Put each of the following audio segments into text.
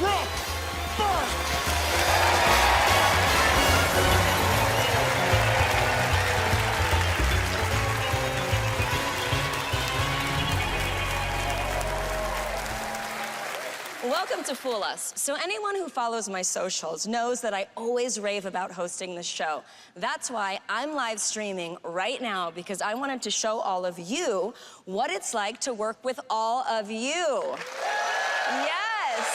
rock, fight! Welcome to Fool Us. So anyone who follows my socials knows that I always rave about hosting this show. That's why I'm live streaming right now, because I wanted to show all of you what it's like to work with all of you. Yes.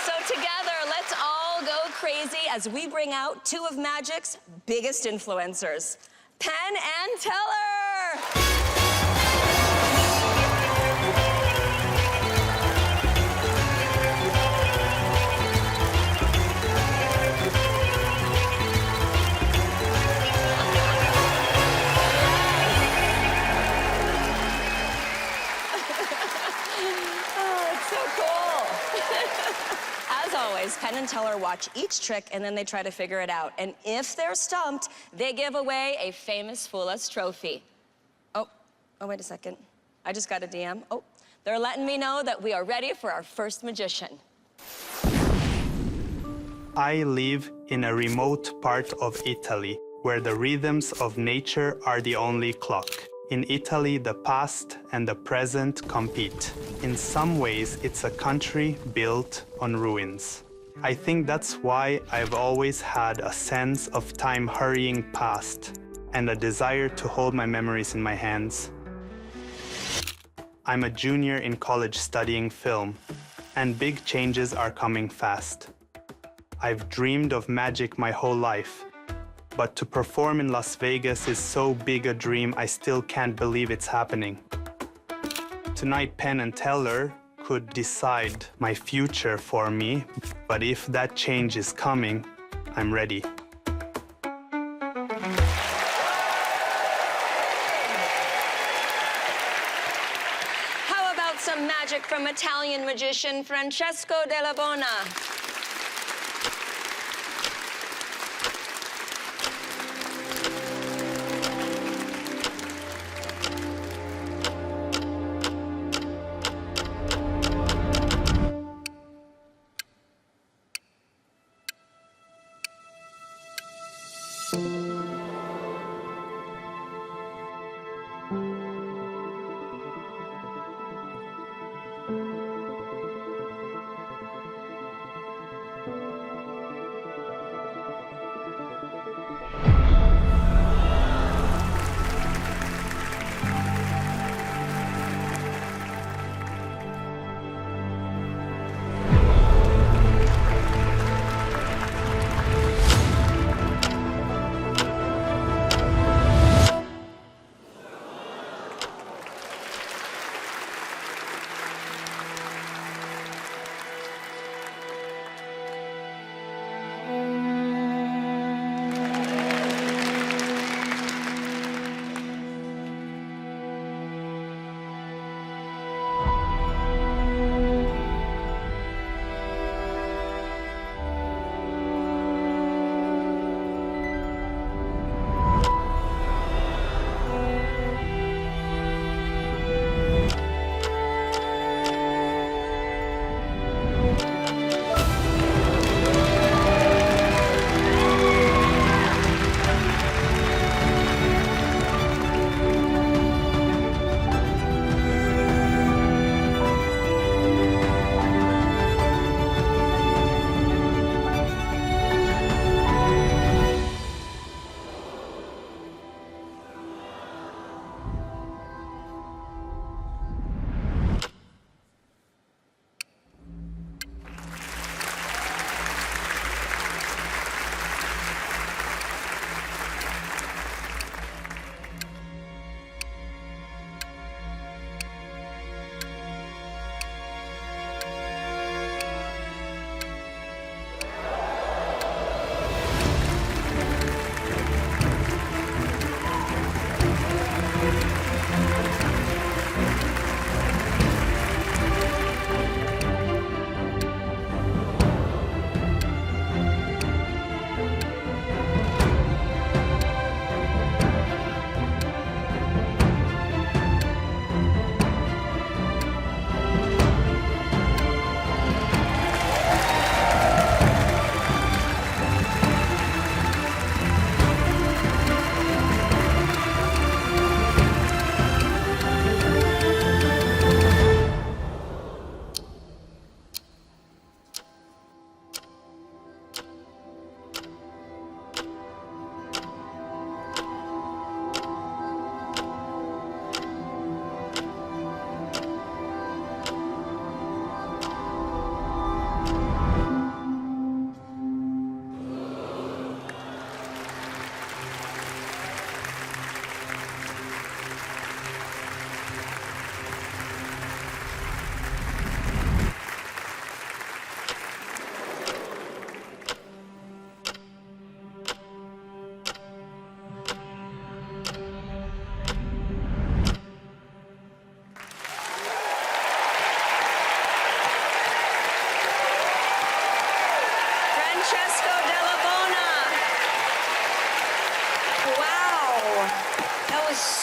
So together, let's all go crazy as we bring out two of Magic's biggest influencers, Penn and Teller. As always, Penn and Teller watch each trick and then they try to figure it out. And if they're stumped, they give away a famous Fool Us trophy. Oh, wait a second. I just got a DM. Oh, they're letting me know that we are ready for our first magician. I live in a remote part of Italy where the rhythms of nature are the only clock. In Italy, the past and the present compete. In some ways, it's a country built on ruins. I think that's why I've always had a sense of time hurrying past and a desire to hold my memories in my hands. I'm a junior in college studying film, and big changes are coming fast. I've dreamed of magic my whole life, but to perform in Las Vegas is so big a dream I still can't believe it's happening. Tonight, Penn and Teller could decide my future for me, but if that change is coming, I'm ready. How about some magic from Italian magician Francesco Della Bona?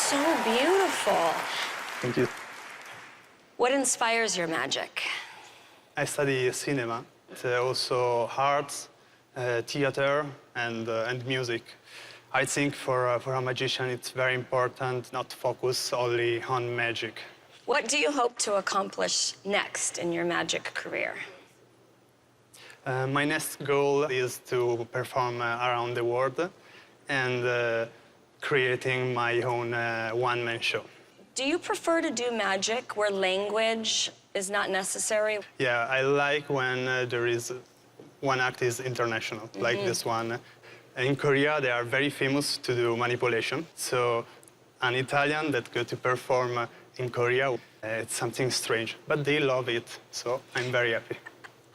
so beautiful. Thank you. What inspires your magic? I study cinema, also arts, theater, and music. I think for a magician, it's very important not to focus only on magic. What do you hope to accomplish next in your magic career? My next goal is to perform around the world and creating my own one-man show. Do you prefer to do magic where language is not necessary? Yeah, I like when there is one act is international, like this one. In Korea, they are very famous to do manipulation. So an Italian that go to perform in Korea, it's something strange, but they love it, so I'm very happy.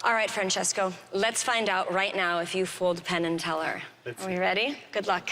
All right, Francesco, let's find out right now if you fooled Penn and Teller. Are we ready? Good luck.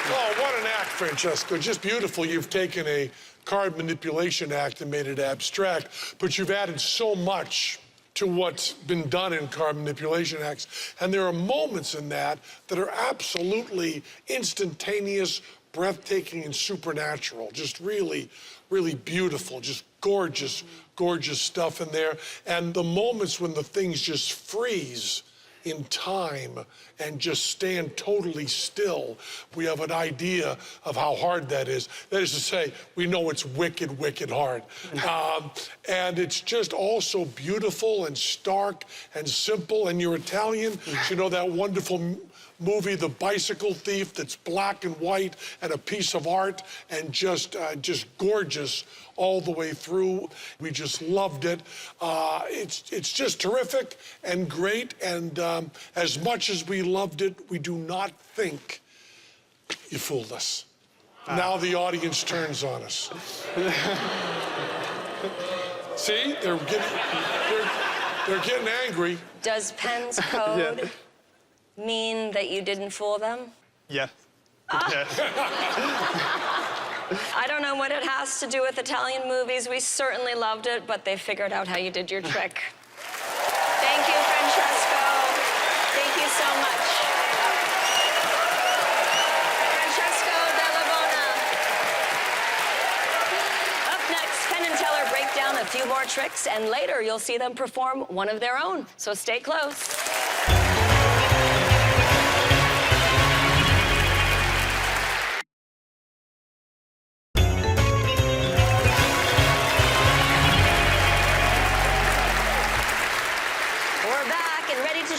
Oh, what an act, Francesco. Just beautiful. You've taken a card manipulation act and made it abstract, but you've added so much to what's been done in card manipulation acts. And there are moments in that that are absolutely instantaneous, breathtaking, and supernatural. Just really, really beautiful, just gorgeous, gorgeous stuff in there. And the moments when the things just freeze in time and just stand totally still, we have an idea of how hard that is. That is to say, we know it's wicked, wicked hard. And it's just also beautiful and stark and simple. And you're Italian, so you know that wonderful movie, The Bicycle Thief, that's black and white and a piece of art and just gorgeous all the way through. We just loved it. It's just terrific and great. And as much as we loved it, we do not think you fooled us. Now the audience turns on us. See, they're getting angry. Does Penn's code mean that you didn't fool them? Yeah. I don't know what it has to do with Italian movies. We certainly loved it, but they figured out how you did your trick. Thank you, Francesco. Thank you so much. Francesco Della Bona. Up next, Penn and Teller break down a few more tricks, and later you'll see them perform one of their own. So stay close.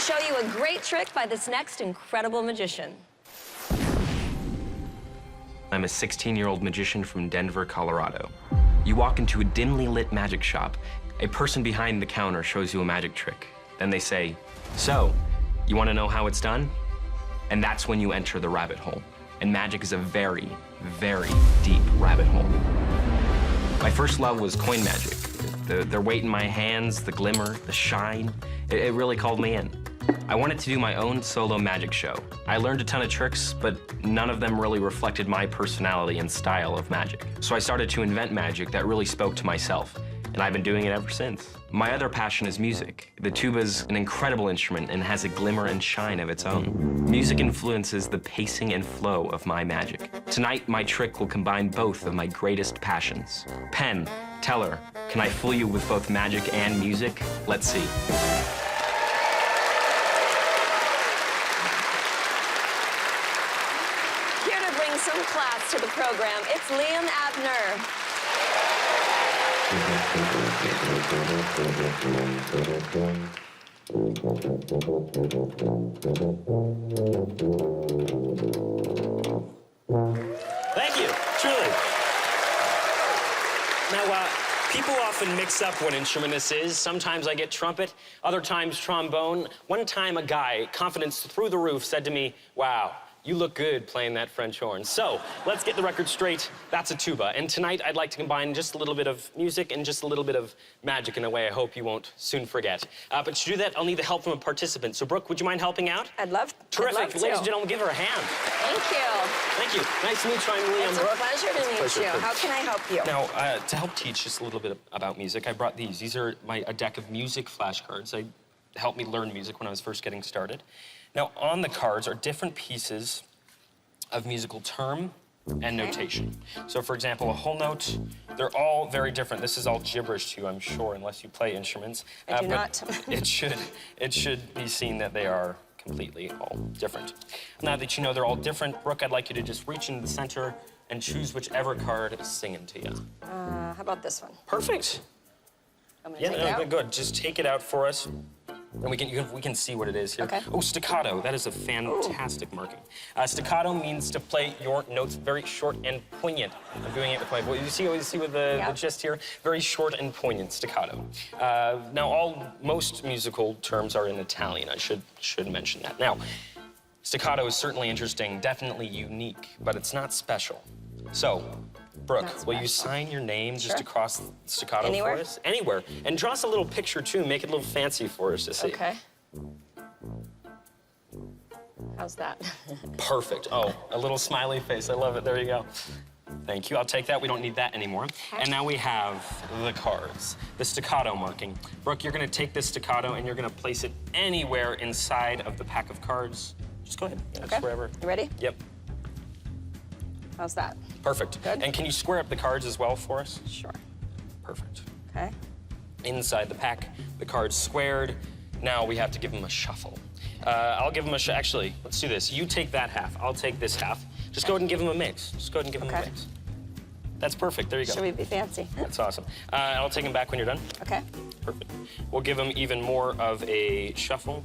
Show you a great trick by this next incredible magician. I'm a 16-year-old magician from Denver, Colorado. You walk into a dimly lit magic shop. A person behind the counter shows you a magic trick. Then they say, "So, you want to know how it's done?" And that's when you enter the rabbit hole. And magic is a very, very deep rabbit hole. My first love was coin magic. The weight in my hands, the glimmer, the shine, it really called me in. I wanted to do my own solo magic show. I learned a ton of tricks, but none of them really reflected my personality and style of magic. So I started to invent magic that really spoke to myself, and I've been doing it ever since. My other passion is music. The tuba's an incredible instrument and has a glimmer and shine of its own. Music influences the pacing and flow of my magic. Tonight, my trick will combine both of my greatest passions. Penn, Teller, can I fool you with both magic and music? Let's see. Here to bring some class to the program, it's Liam Abner. Thank you, truly. Now, people often mix up what instrument this is. Sometimes I get trumpet, other times trombone. One time a guy, confidence through the roof, said to me, "Wow, you look good playing that French horn." So let's get the record straight. That's a tuba. And tonight I'd like to combine just a little bit of music and just a little bit of magic in a way I hope you won't soon forget. But to do that, I'll need the help from a participant. So Brooke, would you mind helping out? I'd love to. Terrific. Ladies and gentlemen, give her a hand. Thank you. Thank you. Nice to meet you. I'm Liam. It's a pleasure to meet you. How can I help you? Now, to help teach just a little bit about music, I brought these. These are a deck of music flashcards. They helped me learn music when I was first getting started. Now, on the cards are different pieces of musical term and notation. So, for example, a whole note, they're all very different. This is all gibberish to you, I'm sure, unless you play instruments. I do but not. it should be seen that they are completely all different. Now that you know they're all different, Brooke, I'd like you to just reach into the center and choose whichever card is singing to you. How about this one? Perfect. I'm gonna take it out. Good. Just take it out for us. And we can see what it is here. Okay. Oh, staccato. That is a fantastic marking. Staccato means to play your notes very short and poignant. I'm doing it with my voice. You see with the gist here? Very short and poignant staccato. Now, most musical terms are in Italian. I should mention that. Now, staccato is certainly interesting, definitely unique, but it's not special. So, Brooke, will you sign your name just across staccato Anywhere? for us? Anywhere. And draw us a little picture, too. Make it a little fancy for us to see. Okay. How's that? Perfect. Oh, a little smiley face. I love it. There you go. Thank you. I'll take that. We don't need that anymore. And now we have the cards, the staccato marking. Brooke, you're going to take this staccato and you're going to place it anywhere inside of the pack of cards. Just go ahead. Yeah, Okay. just wherever. You ready? Yep. How's that? Perfect. Good. And can you square up the cards as well for us? Sure. Perfect. Okay. Inside the pack, the cards squared. Now we have to give them a shuffle. I'll give them a actually, let's do this. You take that half. I'll take this half. Just go ahead and give them a mix. Just go ahead and give them a mix. That's perfect. There you go. Should we be fancy? That's awesome. I'll take them back when you're done. Okay. Perfect. We'll give them even more of a shuffle,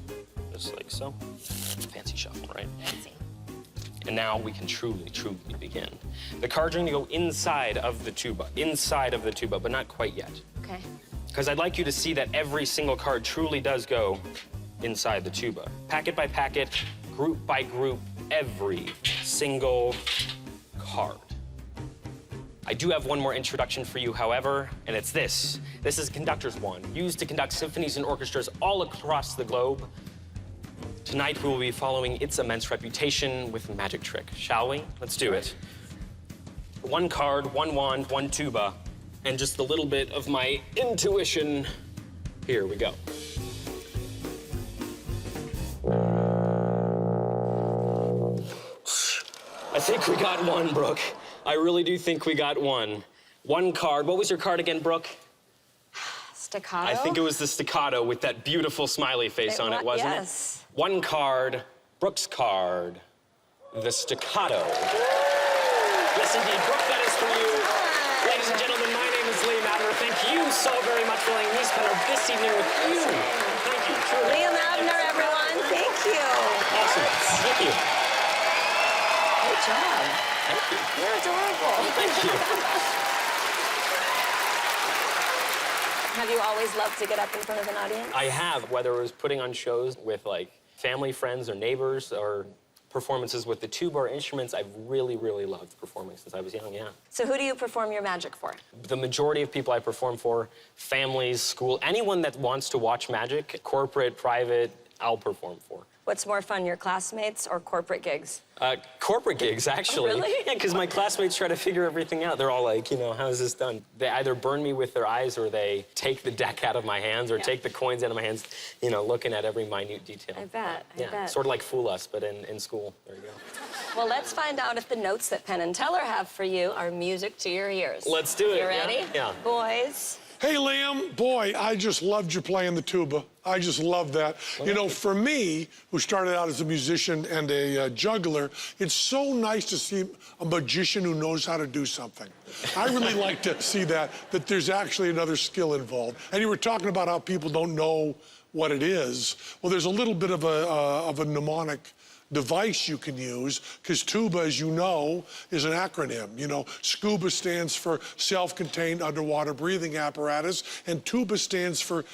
just like so. Fancy shuffle, right? Fancy. And now we can truly, truly begin. The cards are going to go inside of the tuba, but not quite yet. Okay. Because I'd like you to see that every single card truly does go inside the tuba. Packet by packet, group by group, every single card. I do have one more introduction for you, however, and it's this. This is conductor's wand, used to conduct symphonies and orchestras all across the globe. Tonight, we will be following its immense reputation with a magic trick, shall we? Let's do it. One card, one wand, one tuba, and just a little bit of my intuition. Here we go. I think we got one, Brooke. I really do think we got one. One card. What was your card again, Brooke? Staccato? I think it was the staccato with that beautiful smiley face on it, wasn't yes. it? One card, Brooke's card, the staccato. Yes, indeed, Brooke, that is for you. Ladies and gentlemen, my name is Liam Abner. Thank you so very much for letting me spend this evening with you. Thank you, truly. Liam Abner, everyone. Thank you. Awesome. Thank you. Great job. Thank you. You're adorable. Thank you. Have you always loved to get up in front of an audience? I have, whether it was putting on shows with like family, friends, or neighbors, or performances with the tuba or instruments. I've really, really loved performing since I was young, yeah. So who do you perform your magic for? The majority of people I perform for, families, school, anyone that wants to watch magic, corporate, private, I'll perform for. What's more fun, your classmates or corporate gigs? Corporate gigs, actually. Oh, really? Yeah, because my classmates try to figure everything out. They're all like, you know, how is this done? They either burn me with their eyes or they take the deck out of my hands or take the coins out of my hands, you know, looking at every minute detail. I bet, I bet. Sort of like Fool Us, but in school. There you go. Well, let's find out if the notes that Penn and Teller have for you are music to your ears. Let's do it. You ready? Yeah. Boys. Hey, Liam, boy, I just loved you playing the tuba. I just love that. You know, for me, who started out as a musician and a juggler, it's so nice to see a magician who knows how to do something. I really like to see that there's actually another skill involved. And you were talking about how people don't know what it is. Well, there's a little bit of a mnemonic device you can use, because tuba, as you know, is an acronym. You know, SCUBA stands for self-contained underwater breathing apparatus, and tuba stands for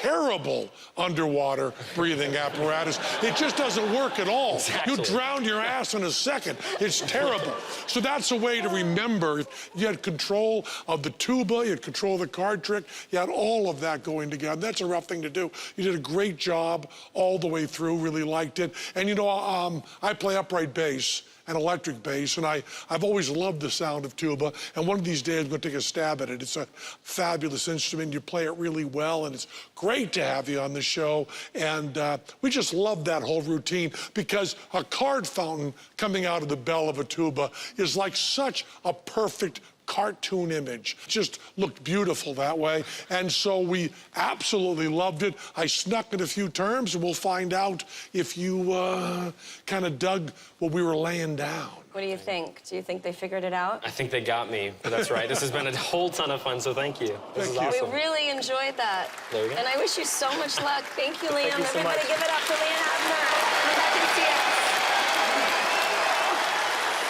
terrible underwater breathing apparatus. It just doesn't work at all. Exactly. You drown your ass in a second. It's terrible. So that's a way to remember. You had control of the tuba, you had control of the card trick, you had all of that going together. That's a rough thing to do. You did a great job all the way through, really liked it. And you know, I play upright bass, and electric bass, and I've always loved the sound of tuba, and one of these days I'm going to take a stab at it. It's a fabulous instrument. You play it really well, and it's great to have you on the show, and we just love that whole routine, because a card fountain coming out of the bell of a tuba is like such a perfect cartoon image. Just looked beautiful that way, and so we absolutely loved it. I snuck in a few terms, and we'll find out if you kind of dug what we were laying down. What do you think? Do you think they figured it out? I think they got me, but that's right. This has been a whole ton of fun, so thank you. This is awesome. We really enjoyed that. There you go. And I wish you so much luck. Thank you, Liam. Thank you so Everybody much. give it up for Liam Abner. Come back and see us.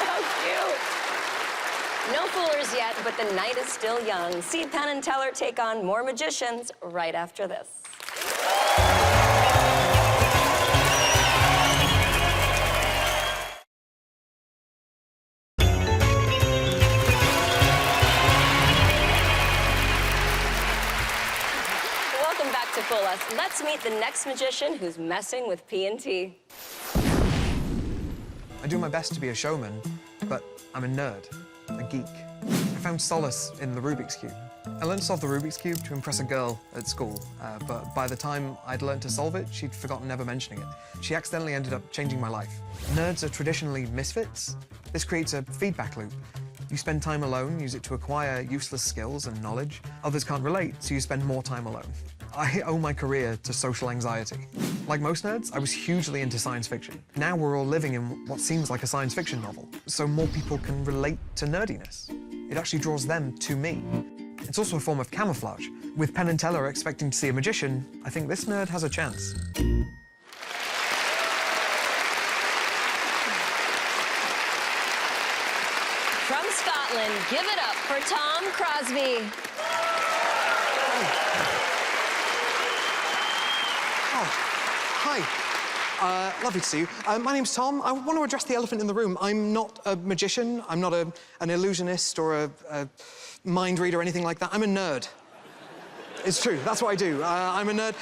So cute. No foolers yet, but the night is still young. See Penn and Teller take on more magicians right after this. Welcome back to Fool Us. Let's meet the next magician who's messing with P&T. I do my best to be a showman, but I'm a nerd, a geek. I found solace in the Rubik's Cube. I learned to solve the Rubik's Cube to impress a girl at school, but by the time I'd learned to solve it, she'd forgotten never mentioning it. She accidentally ended up changing my life. Nerds are traditionally misfits. This creates a feedback loop. You spend time alone, use it to acquire useless skills and knowledge. Others can't relate, so you spend more time alone. I owe my career to social anxiety. Like most nerds, I was hugely into science fiction. Now we're all living in what seems like a science fiction novel, so more people can relate to nerdiness. It actually draws them to me. It's also a form of camouflage. With Penn and Teller expecting to see a magician, I think this nerd has a chance. From Scotland, give it up for Tom Crosby. Hi. Lovely to see you. My name's Tom. I want to address the elephant in the room. I'm not a magician. I'm not an illusionist or a mind reader or anything like that. I'm a nerd. It's true. That's what I do. I'm a nerd.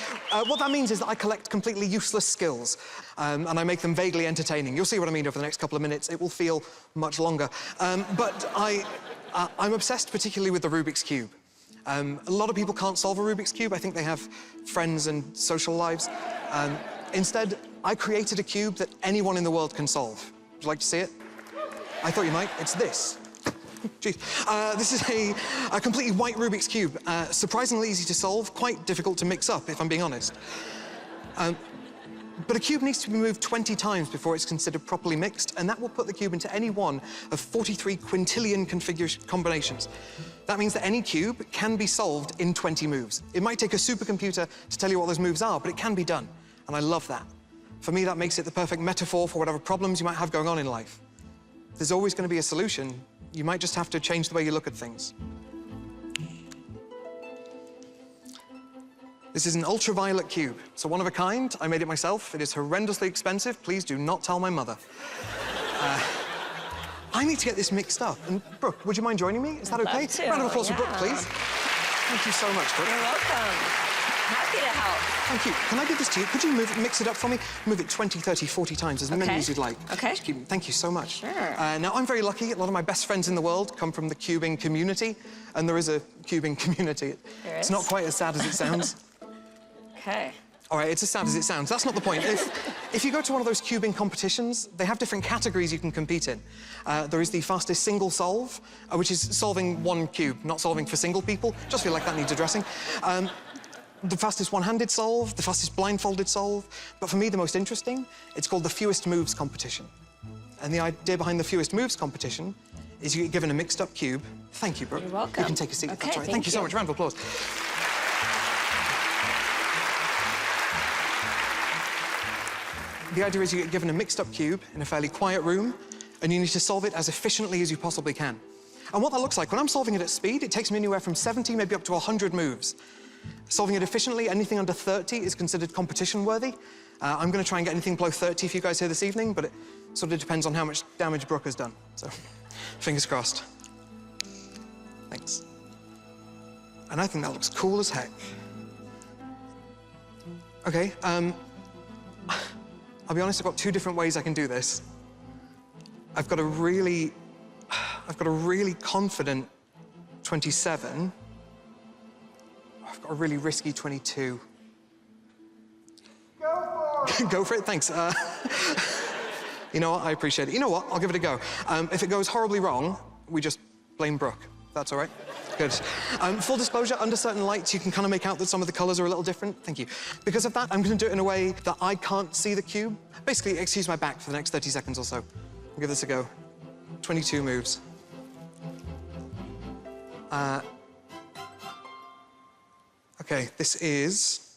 What that means is that I collect completely useless skills, and I make them vaguely entertaining. You'll see what I mean over the next couple of minutes. It will feel much longer. But I'm obsessed particularly with the Rubik's Cube. A lot of people can't solve a Rubik's Cube. I think they have friends and social lives. Instead, I created a cube that anyone in the world can solve. Would you like to see it? I thought you might. It's this. Jeez. This is a completely white Rubik's Cube. Surprisingly easy to solve, quite difficult to mix up, if I'm being honest. But a cube needs to be moved 20 times before it's considered properly mixed, and that will put the cube into any one of 43 quintillion combinations. That means that any cube can be solved in 20 moves. It might take a supercomputer to tell you what those moves are, but it can be done, and I love that. For me, that makes it the perfect metaphor for whatever problems you might have going on in life. There's always going to be a solution. You might just have to change the way you look at things. This is an ultraviolet cube. It's a one of a kind. I made it myself. It is horrendously expensive. Please do not tell my mother. I need to get this mixed up. And Brooke, would you mind joining me? Is that okay? Love to. Round of applause for Brooke, Yeah. please. Thank you so much, Brooke. You're welcome. Happy to help. Thank you. Can I give this to you? Could you mix it up for me? Move it 20, 30, 40 times, as many as you'd like. Okay. Just thank you so much. Sure. Now, I'm very lucky. A lot of my best friends in the world come from the cubing community, and there is a cubing community. There It's is? not quite as sad as it sounds. Okay. All right, it's as sad as it sounds. That's not the point. If you go to one of those cubing competitions, they have different categories you can compete in. There is the fastest single solve, which is solving one cube, not solving for single people. Just feel like that needs addressing. The fastest one-handed solve, the fastest blindfolded solve. But for me, the most interesting, it's called the fewest moves competition. And the idea behind the fewest moves competition is you get given a mixed-up cube. Thank you, Brooke. You're welcome. You can take a seat. Okay, That's right. Thank you so much. Round of applause. The idea is you get given a mixed-up cube in a fairly quiet room, and you need to solve it as efficiently as you possibly can. And what that looks like, when I'm solving it at speed, it takes me anywhere from 70, maybe up to 100 moves. Solving it efficiently, anything under 30 is considered competition-worthy. I'm going to try and get anything below 30 for you guys here this evening, but it sort of depends on how much damage Brooke has done. So, fingers crossed. Thanks. And I think that looks cool as heck. Okay, I'll be honest, I've got two different ways I can do this. I've got a really confident 27. I've got a really risky 22. Go for it. Go for it, thanks. You know what, I appreciate it. You know what, I'll give it a go. If it goes horribly wrong, we just blame Brooke. That's all right? Good. Full disclosure, under certain lights, you can kind of make out that some of the colors are a little different. Thank you. Because of that, I'm going to do it in a way that I can't see the cube. Basically, excuse my back for the next 30 seconds or so. I'll give this a go. 22 moves. Okay, this is,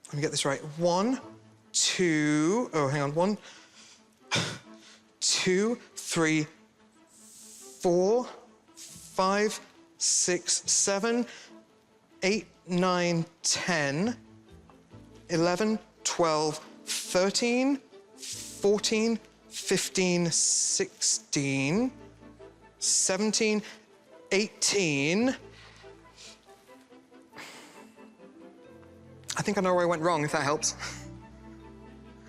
let me get this right. 1, 2, oh, hang on. 1, 2, 3, 4, 5, 6, 7, 8, 9, 10, 11, 12, 13, 14, 15, 16, 17, 18. I think I know where I went wrong, if that helps.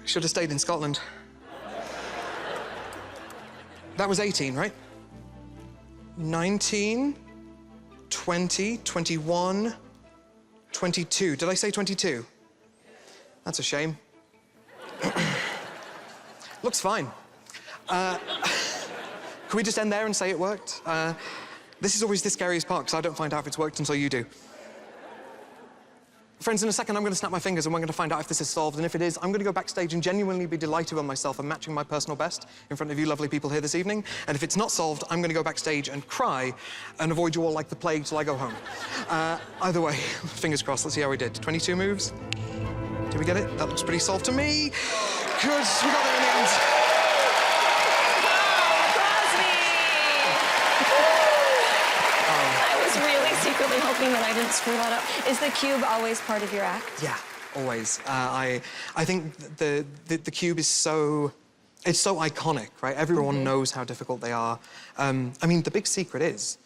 Should have stayed in Scotland. That was 18, right? 19, 20, 21, 22. Did I say 22? That's a shame. Looks fine. Can we just end there and say it worked? This is always the scariest part, because I don't find out if it's worked until you do. Friends, in a second, I'm going to snap my fingers and we're going to find out if this is solved. And if it is, I'm going to go backstage and genuinely be delighted with myself and matching my personal best in front of you lovely people here this evening. And if it's not solved, I'm going to go backstage and cry and avoid you all like the plague till I go home. Either way, fingers crossed. Let's see how we did. 22 moves. Did we get it? That looks pretty solved to me. Good. We got there in the end. Secretly hoping that I didn't screw that up. Is the cube always part of your act? Yeah, always. I think the cube is so... It's so iconic, right? Everyone knows how difficult they are. I mean, the big secret is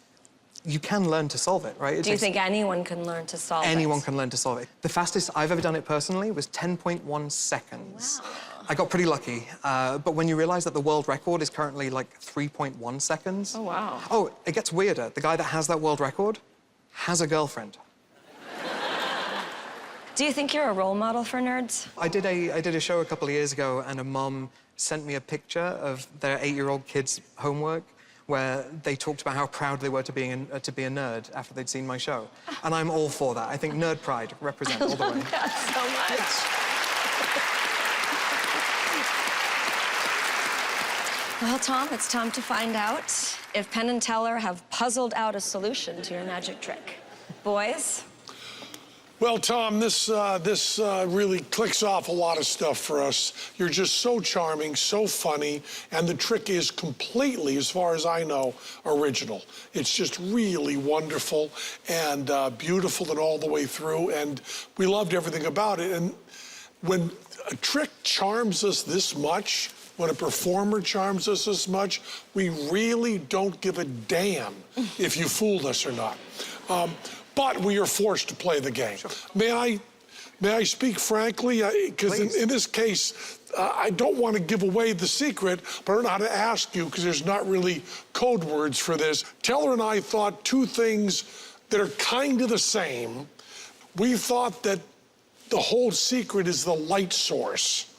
you can learn to solve it, right? Do you think anyone can learn to solve it? Anyone can learn to solve it. The fastest I've ever done it personally was 10.1 seconds. Wow. I got pretty lucky, but when you realize that the world record is currently like 3.1 seconds... Oh, wow. Oh, it gets weirder. The guy that has that world record has a girlfriend. Do you think you're a role model for nerds? I did a show a couple of years ago, and a mum sent me a picture of their 8-year-old kid's homework, where they talked about how proud they were to be a nerd after they'd seen my show. And I'm all for that. I think nerd pride represents all the way. I love that so much. Well, Tom, it's time to find out if Penn and Teller have puzzled out a solution to your magic trick. Boys? Well, Tom, this really clicks off a lot of stuff for us. You're just so charming, so funny, and the trick is completely, as far as I know, original. It's just really wonderful and beautiful and all the way through, and we loved everything about it. And when a trick charms us this much, when a performer charms us this much, we really don't give a damn if you fooled us or not. But we are forced to play the game. Sure. May I speak frankly? Because in this case, I don't want to give away the secret, but I don't know how to ask you because there's not really code words for this. Teller and I thought two things that are kind of the same. We thought that the whole secret is the light source.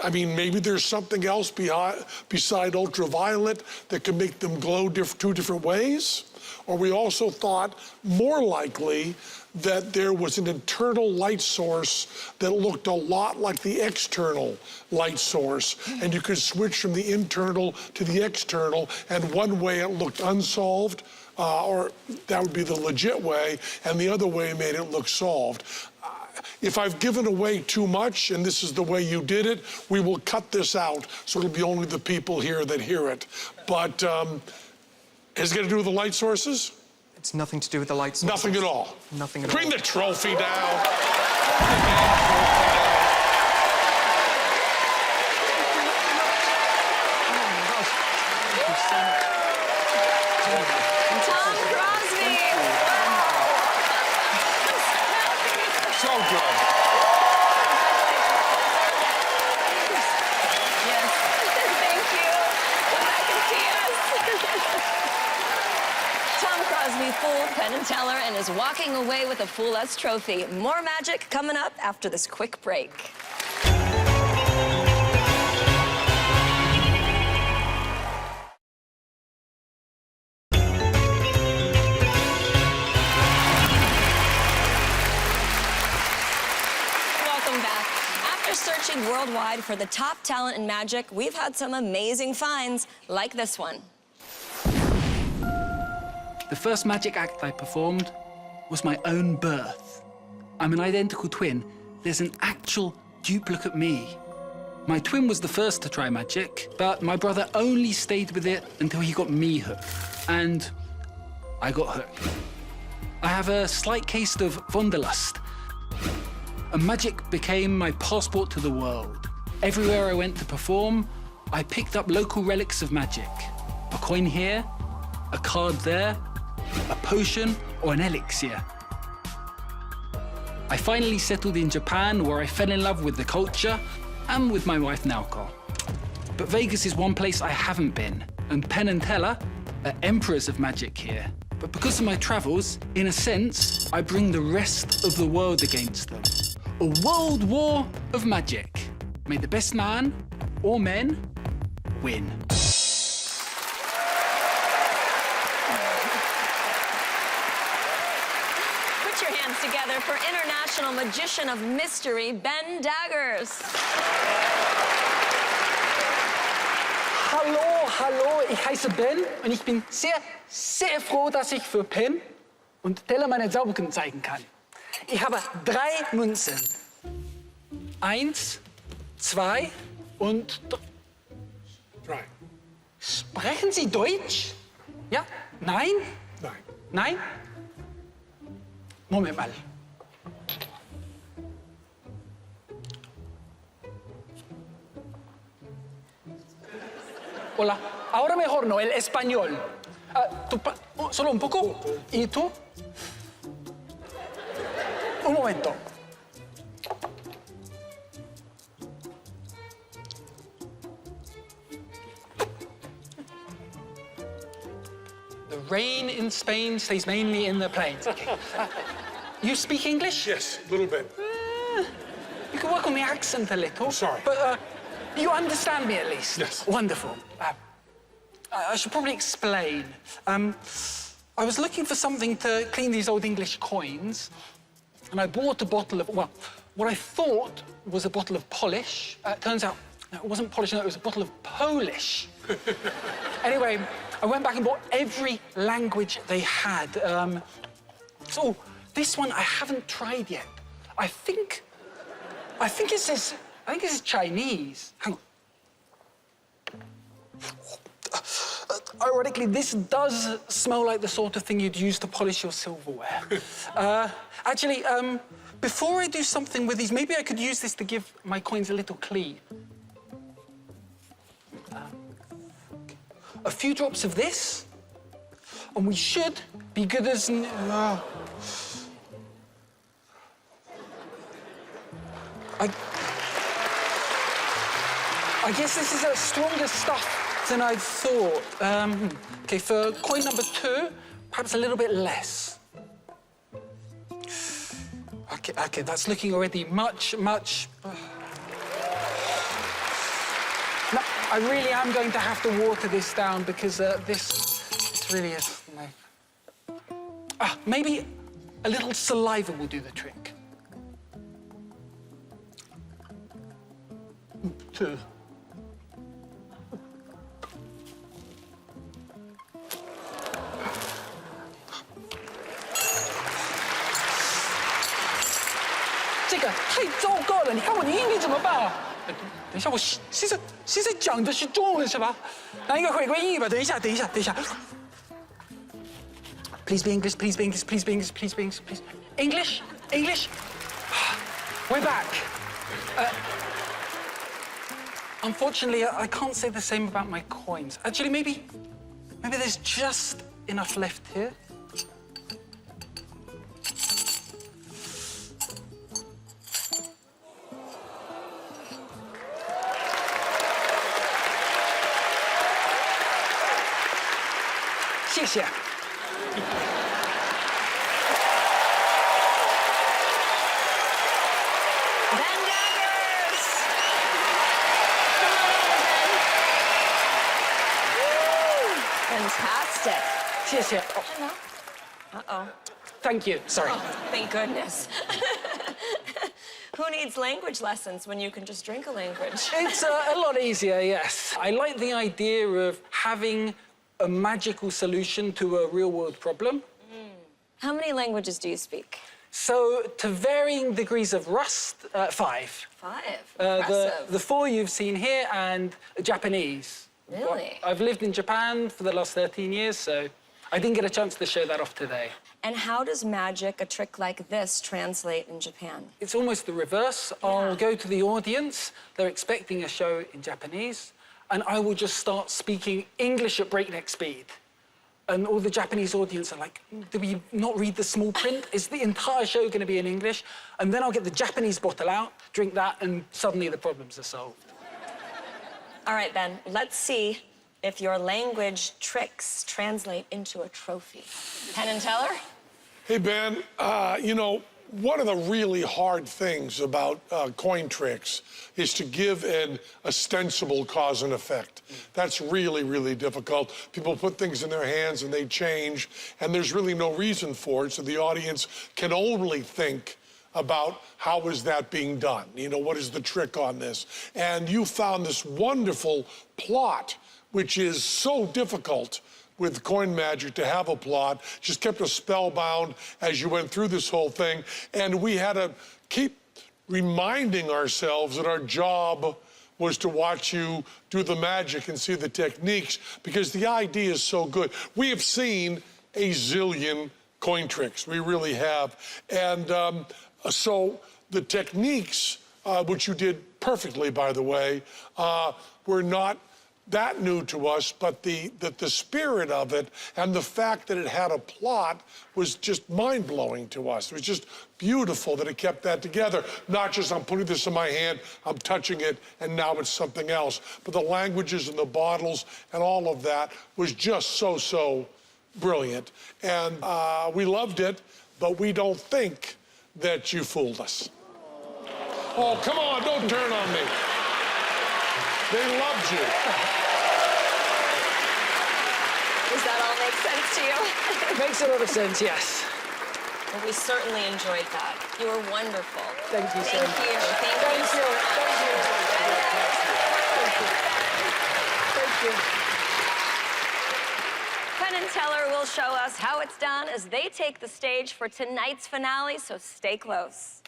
I mean, maybe there's something else beside ultraviolet that can make them glow two different ways. Or we also thought, more likely, that there was an internal light source that looked a lot like the external light source, and you could switch from the internal to the external, and one way it looked unsolved, or that would be the legit way, and the other way made it look solved. If I've given away too much, and this is the way you did it, we will cut this out, so it'll be only the people here that hear it. But has it got to do with the light sources? It's nothing to do with the light sources. Nothing at all? Nothing at all. Bring the trophy down. Tom Crosby! So good. Yes, thank you. Penn and Teller and is walking away with a Fool Us trophy. More magic coming up after this quick break. Welcome back. After searching worldwide for the top talent in magic, we've had some amazing finds, like this one. The first magic act I performed was my own birth. I'm an identical twin. There's an actual duplicate me. My twin was the first to try magic, but my brother only stayed with it until he got me hooked. And I got hooked. I have a slight case of wanderlust. And magic became my passport to the world. Everywhere I went to perform, I picked up local relics of magic. A coin here, a card there, a potion, or an elixir. I finally settled in Japan, where I fell in love with the culture and with my wife Naoko. But Vegas is one place I haven't been, and Penn and Teller are emperors of magic here. But because of my travels, in a sense, I bring the rest of the world against them. A world war of magic. May the best man or men win. Put your hands together for international magician of mystery, Ben Daggers. Hallo, hallo, ich heiße Ben und ich bin sehr, sehr froh, dass ich für Penn und Teller meine Zauberkünste zeigen kann. Ich habe 3 Münzen. 1, 2 und 3. Sprechen Sie Deutsch? Ja? Nein? Nein. Nein? Moment mal. Hola, ahora mejor no, el español. Solo un poco. ¿Y tú? Un momento. The rain in Spain stays mainly in the plains. Okay. You speak English? Yes, a little bit. You can work on the accent a little. Sorry. But you understand me at least? Yes. Wonderful. I should probably explain. I was looking for something to clean these old English coins, and I bought a bottle of, well, what I thought was a bottle of polish. Turns out it wasn't polish, no, it was a bottle of Polish. Anyway, I went back and bought every language they had. So this one I haven't tried yet. I think it says Chinese. Hang on. Ironically, this does smell like the sort of thing you'd use to polish your silverware. Actually, before I do something with these, maybe I could use this to give my coins a little clean. A few drops of this, and we should be good as... I guess this is a stronger stuff than I thought. Okay, for coin number 2, perhaps a little bit less. Okay, that's looking already much. No, I really am going to have to water this down because this really is. No. Maybe a little saliva will do the trick. 2.这个太糟糕了！你看我的英语怎么办啊？等一下，我现在讲的是中文是吧？来一个回归英语吧。等一下。Please be English, please be English, please be English, please be English, please. English. We're back. Unfortunately, I can't say the same about my coins. Actually, maybe there's just enough left here. Fantastic. 谢谢。 Hello. Uh-oh. Thank you. Sorry. Oh, thank goodness. Who needs language lessons when you can just drink a language? It's a lot easier, yes. I like the idea of having a magical solution to a real-world problem. How many languages do you speak? So, to varying degrees of rust, 5. 5. Impressive. The 4 you've seen here and Japanese. Really? I've lived in Japan for the last 13 years, so I didn't get a chance to show that off today. And how does magic, a trick like this, translate in Japan? It's almost the reverse. I'll go to the audience, they're expecting a show in Japanese, and I will just start speaking English at breakneck speed. And all the Japanese audience are like, did we not read the small print? Is the entire show going to be in English? And then I'll get the Japanese bottle out, drink that, and suddenly the problems are solved. All right, then, let's see if your language tricks translate into a trophy. Penn and Teller? Hey, Ben, you know, one of the really hard things about coin tricks is to give an ostensible cause and effect. That's really, really difficult. People put things in their hands and they change, and there's really no reason for it, so the audience can only think about how is that being done? You know, what is the trick on this? And you found this wonderful plot, which is so difficult with coin magic to have a plot, just kept us spellbound as you went through this whole thing. And we had to keep reminding ourselves that our job was to watch you do the magic and see the techniques, because the idea is so good. We have seen a zillion coin tricks, we really have. And so the techniques, which you did perfectly, by the way, were not that new to us, but the spirit of it and the fact that it had a plot was just mind-blowing to us. It was just beautiful that it kept that together. Not just I'm putting this in my hand, I'm touching it, and now it's something else. But the languages and the bottles and all of that was just so brilliant. And we loved it, but we don't think that you fooled us. Oh, come on, don't turn on me. They loved you. Does that all make sense to you? Makes a lot of sense, yes. Well, we certainly enjoyed that. You were wonderful. Thank you so much. Thank you. Thank Thank you. you. Thank you. Penn and Teller will show us how it's done as they take the stage for tonight's finale, so stay close.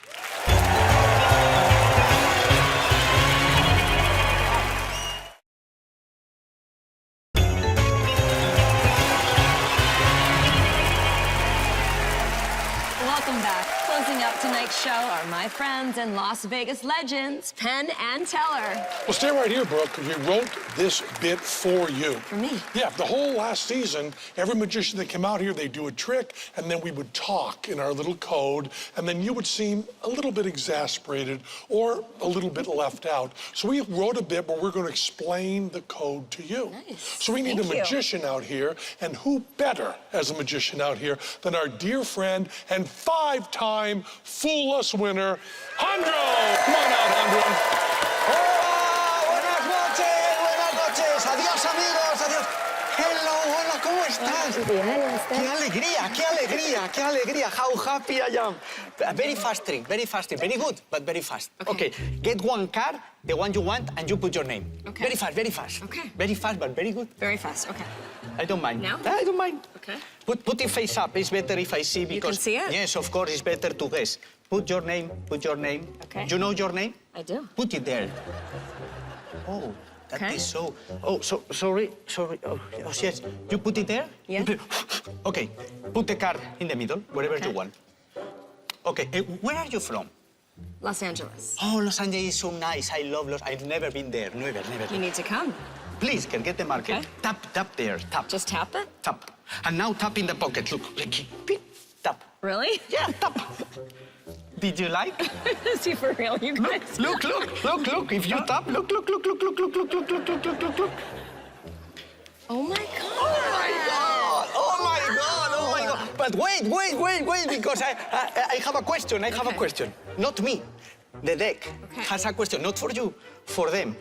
Welcome back. Closing up tonight's show are my friends and Las Vegas legends, Penn and Teller. Well, stay right here, Brooke, because we wrote this bit for you. For me? Yeah, the whole last season, every magician that came out here, they do a trick, and then we would talk in our little code, and then you would seem a little bit exasperated or a little bit left out. So we wrote a bit where we're going to explain the code to you. Nice. So we need Thank a you. magician out here, and who better as a magician out here than our dear friend and 5-time Fool Us winner, Jandro. Come on out, Jandro. Hola, buenas noches, adiós amigos, adiós. Hello, hola, ¿cómo estás? Qué alegría, qué alegría, qué alegría. How happy I am. Very fast trick, very good, but very fast. Okay, get one card, the one you want, and you put your name. Okay. Very fast, very fast. Okay. Very fast, but very good. Very fast, okay. I don't mind. Now? I don't mind. Okay. Put it face up. It's better if I see because... can see it? Yes, of course, it's better to guess. Put your name, put your name. Okay. You know your name? I do. Put it there. Oh, that Okay. is so... Oh, sorry. Oh, yes. You put it there? Yeah. Okay. Put the card in the middle, wherever Okay. you want. Okay. Where are you from? Los Angeles. Oh, Los Angeles is so nice. I love Los... I've never been there. Never. You need to come. Please, can get the marker. Okay. Tap there. Tap. Just tap it? Tap. And now tap in the pocket. Look. Beep. Tap. Really? Yeah, tap. Did you like? Is he for real, you guys? Look. If you tap, look. Oh my God. Oh my God. But wait, because I have a question. Not me. the deck has a question, not for you, for them.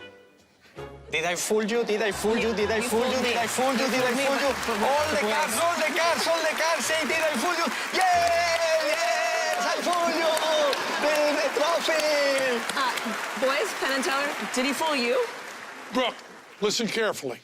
Did I fool you? Did I fool you? Did I fool you? Did I fool you? Did I fool you? All the cards, say, did I fool you? Yes, I fooled you! The trophy! Boys, Penn and Teller, did he fool you? Brooke, listen carefully,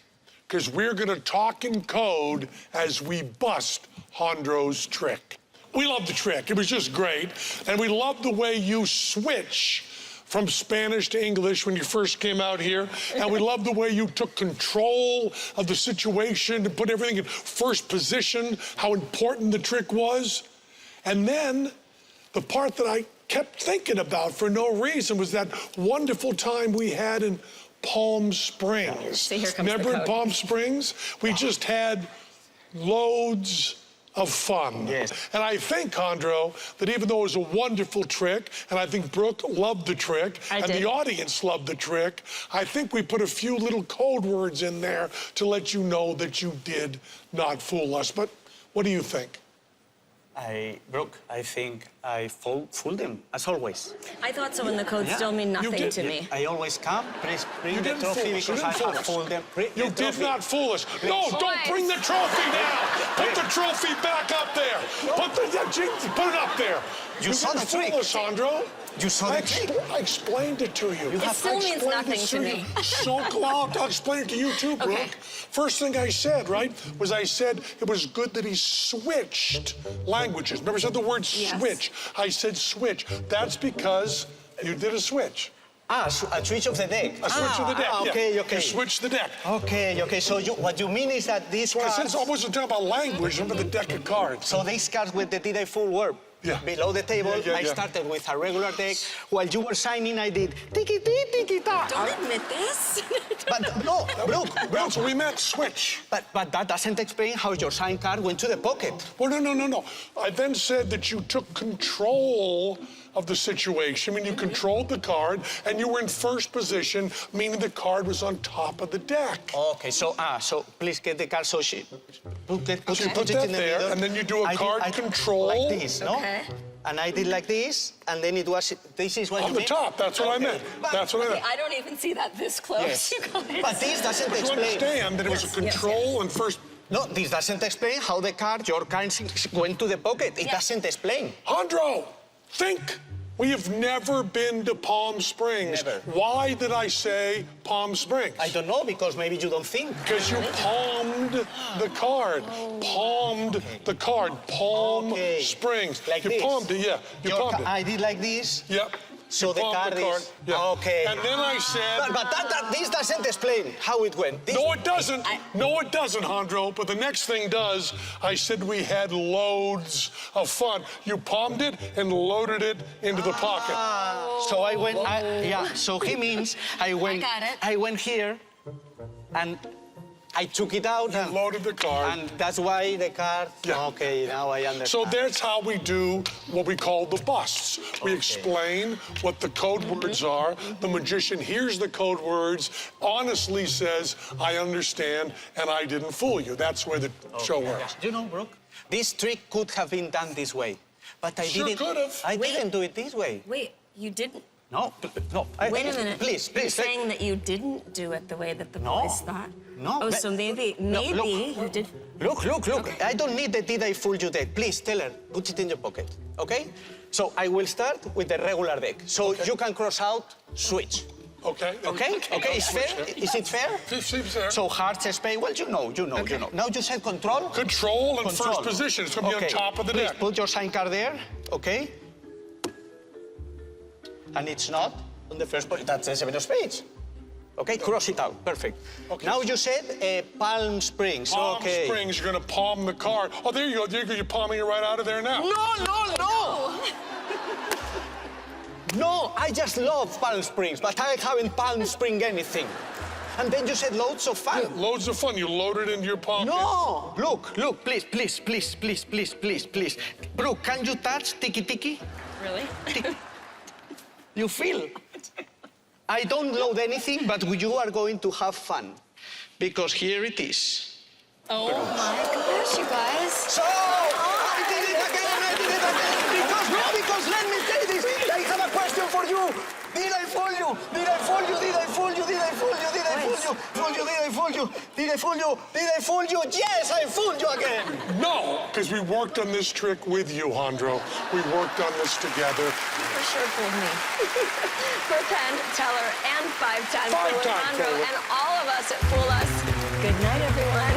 because we're going to talk in code as we bust Hondro's trick. We love the trick. It was just great. And we love the way you switch from Spanish to English when you first came out here. And we love the way you took control of the situation to put everything in first position, how important the trick was. And then the part that I kept thinking about for no reason was that wonderful time we had in Palm Springs. See, here comes the Remember in code. Palm Springs? We just had loads of fun. Yes. And I think, Hondro, that even though it was a wonderful trick, and I think Brooke loved the trick, and did. the audience loved the trick, I think we put a few little code words in there to let you know that you did not fool us. But what do you think? Brooke, I think I fooled them, as always. I thought so, and the codes still mean nothing did. to me. I always come, please bring You the didn't trophy fool us. You because I didn't have fool us. fooled them. Bring You the did trophy. not fool us. No, don't bring the trophy now. Put the trophy back up there. Put it up there. You saw didn't the trick. fool us, Hondro. You saw the trick. I explained it to you. It still means I explained nothing it to me. you. So, well, I'll explain it to you too, Brooke. Okay. First thing I said, right, was I said it was good that he switched languages. Remember I said the word Yes. switch. I said switch. That's because you did a switch. A switch of the deck. A switch of the deck. Okay, yeah. okay. You switched the deck. Okay. So what you mean is that these So I said cards... I wasn't talking about language. Remember the deck of cards. So these cards with the did I fool were below the table. Yeah. I started with a regular deck. While you were signing, I did tiki-ti-tiki-ta. Don't admit this. But no, Brooke. So we meant switch. But that doesn't explain how your signed card went to the pocket. Well, no. I then said that you took control of the situation. I mean, you controlled the card, and you were in first position, meaning the card was on top of the deck. Okay, so please get the card so she put it So you put it that in the there, middle. and then you do a I card did control. like this, no? Okay. And I did like this, and then it was this is what On you the mean? top, that's what I Okay. meant. That's what I meant. I don't even see that this close, Yes. you guys. But this doesn't You explain. understand that it was a control and first... No, this doesn't explain how the card, your card, went to the pocket. It Yeah. doesn't explain. Hondro, think. We have never been to Palm Springs. Never. Why did I say Palm Springs? I don't know, because maybe you don't think. Because you palmed the card. Palmed the card. Palm Okay. Springs. Like you this. palmed it, yeah. You palmed it. I did like this. Yep. So You the palmed card is... Yeah. Okay. And then I said... But this doesn't explain how it went. This, No, it doesn't. No, it doesn't, Hondro. But the next thing does, I said we had loads of fun. You palmed it and loaded it into the pocket. So I went, so he means I went, got it. I went here and I took it out You and, loaded the card. and that's why the card, Yeah. okay, now I understand. So that's how we do what we call the busts. We explain what the code words are. The magician hears the code words, honestly says, I understand, and I didn't fool you. That's where the show works. You know, Brooke, this trick could have been done this way, but I Sure didn't. could have. I didn't do it this way. Wait, you didn't? No. Wait a minute. Please. You're saying that you didn't do it the way that the No. boys thought? No, Oh, but- so maybe look. you did. Look. Okay. I don't need the did I fool you deck. Please tell her, put it in your pocket, okay? So I will start with the regular deck. So you can cross out switch. Okay? Okay, is fair? Is it fair? Seems fair. So hearts, spade, well, you know. Now you said control. Control and Control. first position. It's going to be on top of the Please deck. put your sign card there, okay? And it's not on the first position. That's the seven of spades. Okay, cross it out. Perfect. Okay. Now you said Palm Springs. Palm okay. Springs, you're going to palm the card. Oh, there you go. You're palming it right out of there now. No! No, I just love Palm Springs, but I haven't Palm Spring anything. And then you said loads of fun. Loads of fun. You load it into your palm. No! Look, please. Brooke, can you touch tiki-tiki? Really? You feel? I don't load anything, but you are going to have fun. Because here it is. Oh my gosh, you guys. So, I did it again. Because let me tell you this. I have a question for you. Dida il foglio, dida il foglio, dida il foglio, dida il foglio, dida il foglio, foglio, dida il foglio, dida il foglio, dida il foglio. Yes, I fooled you again. No, because we worked on this trick with you, Jandro. We worked on this together. For sure fooled me. Pretend, teller, and 5 times Five with times Alejandro forward. and all of us at Fool Us. Good night, everyone.